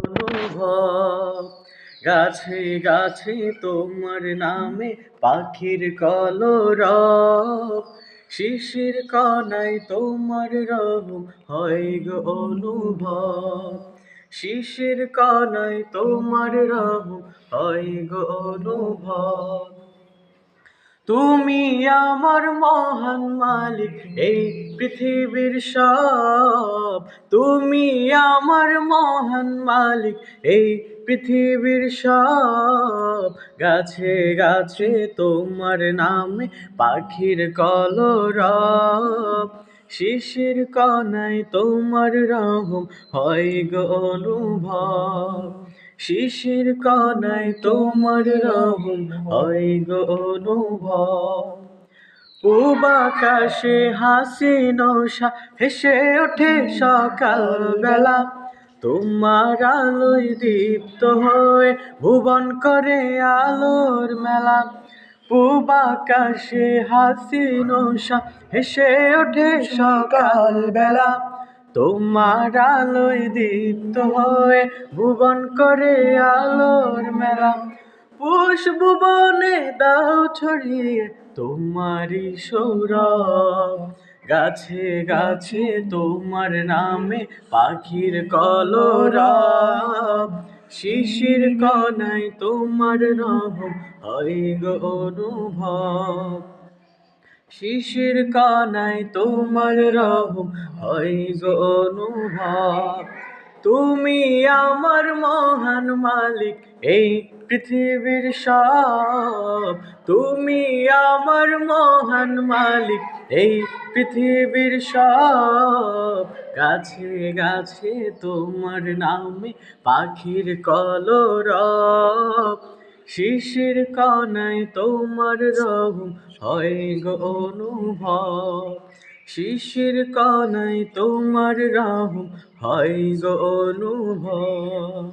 অনুভব গাছে গাছে তোমার নামে পাখির কলরব, শিশির কণায় তোমার রব হয় গো অনুভব, শিশির কণায় তোমার রব হয় গো অনুভব। তুমি আমার মহান মালিক এই পৃথিবীর সব, তুমি আমার মহান মালিক এই পৃথিবীর সব। গাছে গাছে তোমার নামে পাখির কলরব, শিশির কণায় তোমার রহম হয় গো অনুভব, শিশির কণায় তোমার রহম হয় গো অনুভব। পূব আকাশে হাসি নৌশা হেসে ওঠে সকাল বেলা, তোমার আলোয় দীপ্ত হয়ে ভুবন করে আলোর মেলা। পূব আকাশে হাসি নৌশা হেসে ওঠে সকাল বেলা, তোমার আলোয় দীপ্ত হয়ে ভুবন করে আলোর মেলা। পুষ্প বনে দাও ছড়িয়ে তোমারই সৌরভ, গাছে গাছে তোমার নামে পাখির কলরব, শিশির কণায় তোমার রহম হয় গো অনুভব, শিশির কণায় তোমার রহম হয় গো অনুভব। তুমি আমার মহান মালিক এই পৃথিবীর সব, তুমি আমার মহান মালিক এই পৃথিবীর সব। গাছে গাছে তোমার নামে পাখির কলরব, শিশির কণায় তোমার রহম হয় গো অনুভব, শিশির কণায় তোমার রহম হয় গো অনুভব।